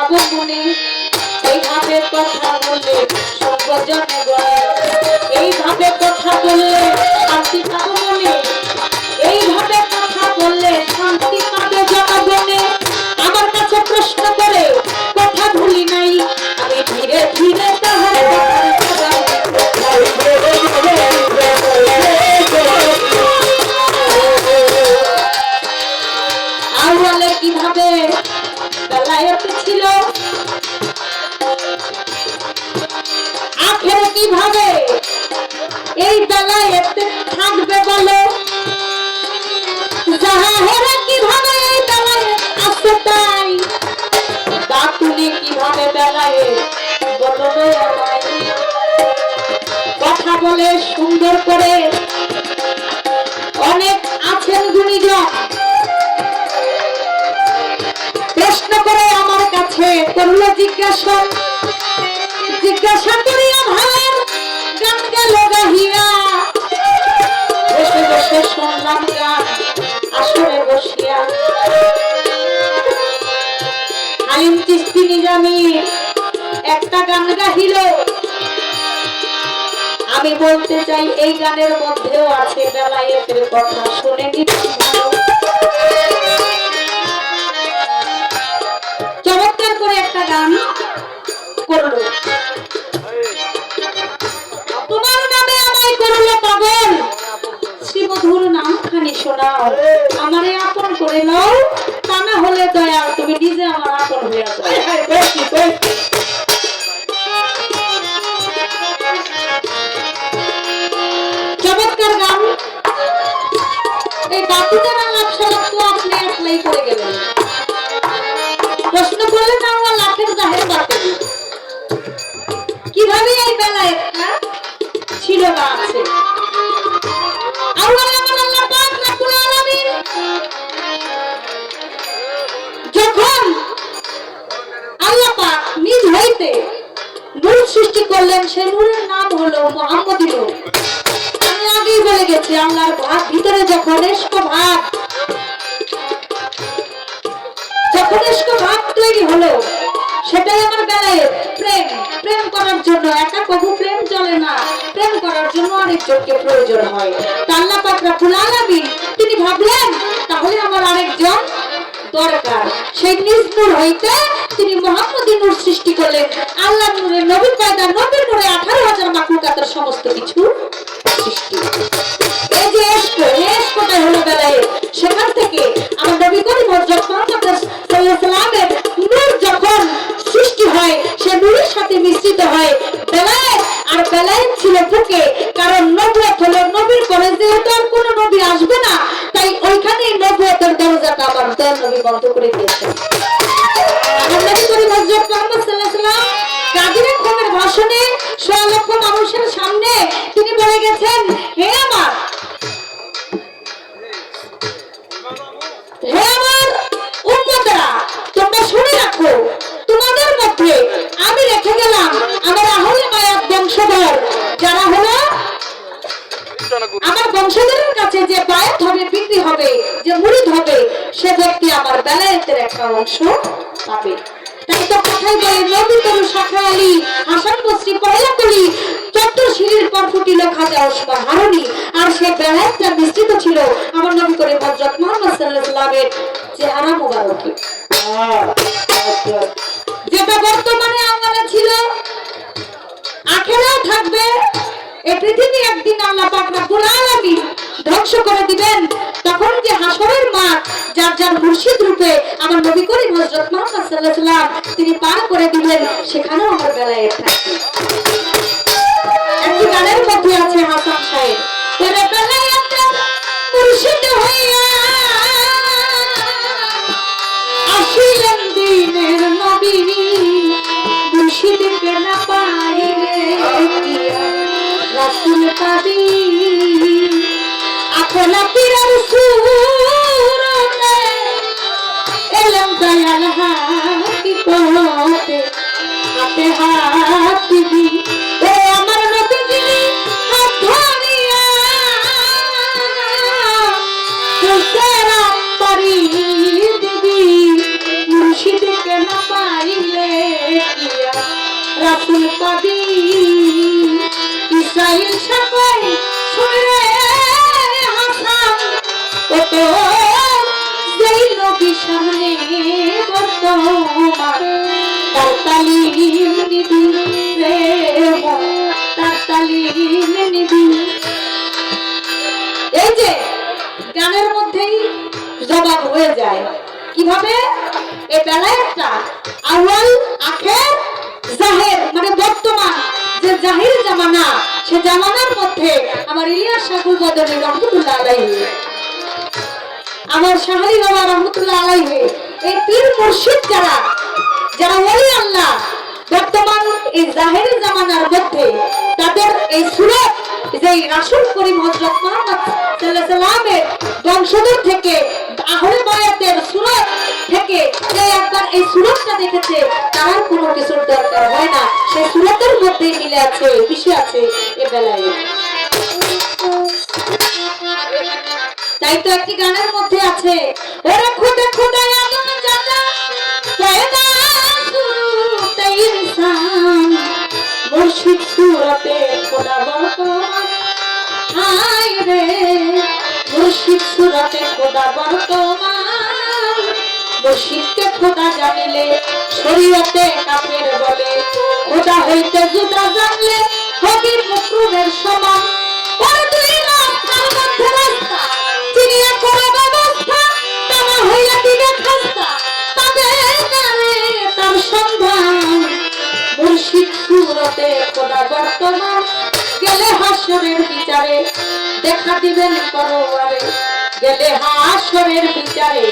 পাবো মনে, এইভাবে কথা বললে সর্বজনে বলে, এইভাবে কথা বললে শান্তি পাবো মনে, এইভাবে কথা বললে শান্তি পাবে জনগণে। আমার কাছে প্রশ্ন করে কথা ভুলি নাই, আমি ধীরে ধীরে তাহার আউয়ালে কিভাবে বেলায়েতে ছিল, আখেরে কিভাবে এই বেলায়েতে থাকবে বলো, জাহেরে কিভাবে এই বেলায়েত আছে তাই, বাতুলি কিভাবে বেলায়েত বলো আমায়। কথা বলে সুন্দর করে অনেক আছেন গুণীজন, প্রশ্ন করে আমার কাছে করলো জিজ্ঞাসা, জিজ্ঞাসা করিয়া ভাইয়ের গান গেল গাহিয়া, বসে বসে শুনলাম গান আসরে বসিয়া। আলিম চিশতি নিজামী একটা গান গাহিল, আমি বলতে চাই এই গানের মধ্যেও আছে বেলায়েতের কথা, শুনে নিতে ভালো। চমৎকার করে একটা গান করলো, তোমার নামে আমায় করলো পাগল, শ্রীমধুর নাম খানি শোনাও, আমারে আপন করে নাও, তা না হলে দয়া তুমি নিজে আমার আপন হয়ে যাও। চমৎকার গান। এই বাকিদের আলাপ সালাপ তো আপনি একলাই করে গেলেন, প্রশ্ন করলেন আমরা লাখের জাহের বাতিল, কিভাবে এই বেলায়েতটা ছিল বা আছে। যখন আল্লাহ পাক নিজ হইতে নূর সৃষ্টি করলেন, সেই নূরের নাম হলো মুহাম্মদী নূর। আমি আগেই বলে গেছি, আল্লাহর ভাব ভিতরে যখন ইশক ভাব তৈরি হলো, সেটাই আমার বেলায়েত। প্রেম প্রেম করার জন্য একা কবু প্রেম চলে না, প্রেম করার জন্য আরেকজনকে প্রয়োজন হয়। আল্লাহ পাক রব্বুল আলামিন তিনি ভাবলেন তাহলে আমার আরেকজন দরকার, সেই নিজ নূর হইতে তিনি মুহাম্মদী নূর সৃষ্টি করলেন। আল্লাহ নূরে নবী পয়দা, নবীর নূরে 18,000 মাখলুকাতের সমস্ত কিছু সৃষ্টি। এই যে ইশকটাই হলো বেলায়েত। সেখান থেকে আমার নবী করিম হযরত মুহাম্মদ সাল্লাল্লাহু আলাইহি ওয়াসাল্লামের নূর যখন সৃষ্টি হয়, সে নূরের সাথে মিশ্রিত হয় বেলায়েত। আর বেলায়েত ছিল বুকে, কারণ নবুয়ত হলো নবীর পরে যেহেতু আর কোনো নবী আসবে না, তাই ওইখানেই নবুয়তের দরজাটা আমার দয়াল নবী বন্ধ করে দিয়েছেন। আমার নবী করিম হযরত মুহাম্মদ সাল্লাল্লাহু আলাইহি ওয়াসাল্লাম কাদিরে খোমের ভাষণে 100 লক্ষ মানুষের সামনে তিনি বলে গেছেন, হে আমার উম্মতরা, তোমরা শুনে রাখো, তোমাদের মধ্যে আমি রেখে গেলাম আমার আহলে বায়াত বংশধর, যারা হলো আমার বংশধরের কাছে যে বায়াত হবে, বিক্রি হবে, যে মুরিদ হবে, সে ব্যক্তি আমার বেলায়েতের একটা অংশ পাবে। তাই তো কথাই বলে নবী তরু শাখা আলী হাসান বসরি পয়লা কলি 14 সিঁড়ির পর ফুটিল খাজা ওসমান হারুনি। আর সে বেলায়েতটা মিশ্রিত ছিল আমার নবী করিম হযরত মুহাম্মদ সাল্লাল্লাহু আলাইহি ওয়াসাল্লামের চেহারা মোবারকে, যেটা বর্তমানে আমাদের ছিল, আখেরাও থাকবে। এই পৃথিবী একদিন আল্লাহ পাক রব্বুল আলামিন ধ্বংস করে দিবেন, তখন যে হাসরের মাঠ যার যার মুর্শিদ রূপে আমার নবী করিম হযরত মুহাম্মদ সাল্লাল্লাহু আলাইহি ওয়াসাল্লাম তিনি পার করে দিবেন, সেখানেও আমার বেলায়েত থাকবে। একটি গানের মধ্যে আছে হাসান সাহেব, তোরে বেলায়েতের মুর্শিদ হইয়া আসিলেন দিনের নবী, মুর্শিদকে না পাইলে রাসূল পাবি, আপনা পীরের সুরতে এলাম দয়াল হাকিকতে, হাতে হাত দিবি ও আমার নবীজি, হাত ধরিয়া তোরা পারি দিবি, মুর্শিদকে না পাইলে আজরাইল সাকই শুনে হাসান কত যেই নবী সামনে বর্তমান তার তালিম নিবি রে তার তালিম নিবি। এই যে গানের মধ্যেই জবাব হয়ে যায় কিভাবে? এই বেলায়েতটা আউয়াল আখের জাহের মানে বর্তমান যে জাহির জামানা, সে জামানার মধ্যে আমার ইলিয়াস শাহুল বদনী রহমতুল্লাহ আলাইহি, আমার শাহরি বাবা রহমতুল্লাহ আলাইহি, এই পীর মুর্শিদ যারা যারা ওলি আল্লাহ বর্তমান এই জাহেরি জামানার মধ্যে তাদের এই সুরত যে রাসূল করিম হযরত মুহাম্মদ সাল্লাল্লাহু আলাইহি সাল্লামের বংশধর থেকে আহলে বায়াতের সুরত থেকে যে একবার এই সুরতটা দেখেছে তার কোনো কিছুর দরকার হয় না, সেই সুরতের মধ্যেই মিলে আছে, মিশে আছে এ বেলায়। তাই তো একটি গানের মধ্যে আছে ওরে খোদা খোদা আদম জানা পয়দা সুরতে ইনসান মুর্শিদ সুরতে খোদা বর্তমান হায় রে মুর্শিদ সুরতে খোদা বর্তমান মুর্শিদকে খোদা জানিলে শরীয়তে কাফের বলে খোদা হইতে জুদা জানলে হবি মুকরুমের সমান ওরে দুই রাস্তার মধ্যে রাস্তা চিনিয়া করে ব্যবস্থা তারা হইয়া দিবে খাস্তা তাদের গানে তার সন্ধান মুর্শিদ সুরতে খোদা বর্তমান গেলে হাসরের বিচারে দেখা দিবেন পরওয়ারে গেলে হাসরের বিচারে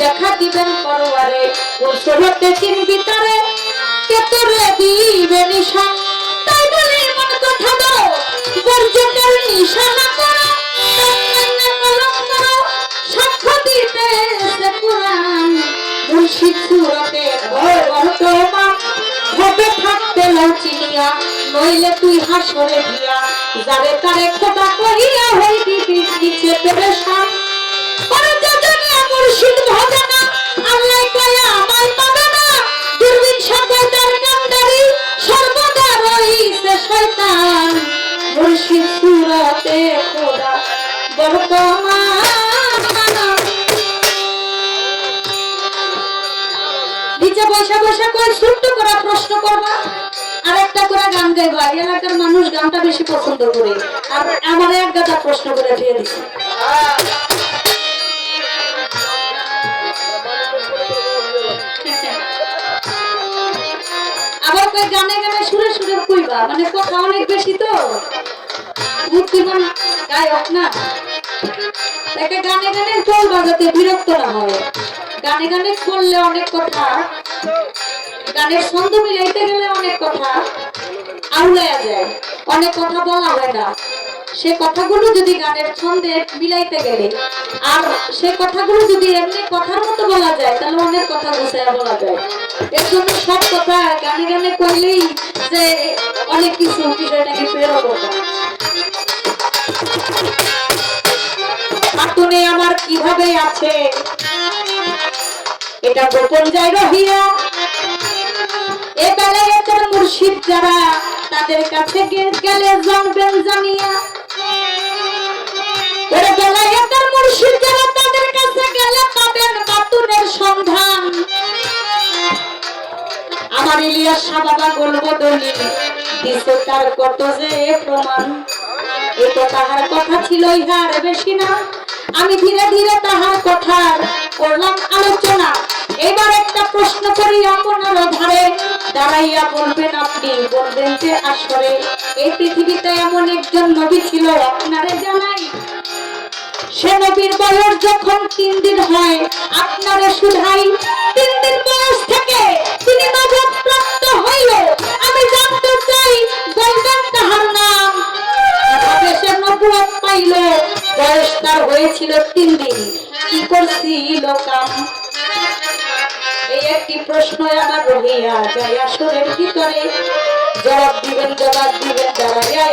দেখা দিবেন পরওয়ারে কোন সুরতে চিনবি তারে কে তোরে দিবে নিশান তাই বলে মন কথা দাও বর্জকের নিশানা করো কলম করো সাক্ষ্য দিতেছে কোরআন মুর্শিদ সুরতে বর্তমান হবে থাকতে লাউ চিনিয়া নইলে তুই হাসরে দিয়া যারে তারে খোদা কহিয়া হইবি নিচে পেরেশান ওরে যাজনে মুর্শিদ ভজনা আল্লাহ কয়া আমায় পাবে না দুর্বিন শয়তান কান্দারি সর্বদা রইছে শয়তান মুর্শিদ সুরতে খোদা বর্তমান। নিচে বসে বসে কই ছোট্ট করে প্রশ্ন করবা আর একটা করে গান গাইবা, এলাকার মানুষ গানটা বেশি পছন্দ করে আর আমার এক গাদা প্রশ্ন করে দিয়ে দিচ্ছে। আবার কই গানে গানে সুরে সুরে কইবা মানে কথা অনেক বেশি তো বুদ্ধিমান গায়ক না, একে গানে গানে ঢোল বাজাতে বিরক্ত না হয়, গানে গানে করলে অনেক কথা, গানের ছন্দ মিলাইতে গেলে অনেক কথা আউলায়া যায়, অনেক কথা বলা হয় না, সে কথাগুলো যদি গানের ছন্দে মিলাইতে গেলে আর সে কথাগুলো যদি এমনি কথার মতো বলা যায় তাহলে অনেক কথা গুছাইয়া বলা যায়। এর জন্য সব কথা গানে গানে করলেই যে অনেক কিছু বিষয়টাকে প্রেরণ করতে আতুনে আমার কিভাবে আছে এটা গোপন যায় রহিয়া এ বেলায়েতের মুর্শিদ যারা তাদের কাছে গেলে জানবেন জানিয়া ওরে বেলায়েতের মুর্শিদ যারা তাদের কাছে গেলে পাবেন বাতুনের সন্ধান। আমার ইলিয়াস শাহ বাবা গোলবদলি দিছে তার কত যে প্রমাণ এ তো তাহার কথা ছিল ইহার বেশি না, আমি ধীরে ধীরে তাহার কথার করলাম আলোচনা। এবার একটা প্রশ্ন করি আপনার ধারে দাঁড়াইয়া বলবেন আপনি বলবেন যে আসরে এই পৃথিবীতে এমন একজন নবী ছিল আপনারে জানাই, সে নবীর বয়স যখন 3 দিন হয় আপনারে শুধাই 3 দিন বয়স থেকে তিনি নবুয়ত প্রাপ্ত হইল, আমি জানতে চাই বলবেন তাহার নাম কিভাবে সে নবুয়ত পাইল, বয়স তার হয়েছিল 3 দিন কি করছিল কাম। এই একটি প্রশ্ন আমার রহিয়া যায় আসরের ভিতরে, জবাব দিবেন দাঁড়াইয়া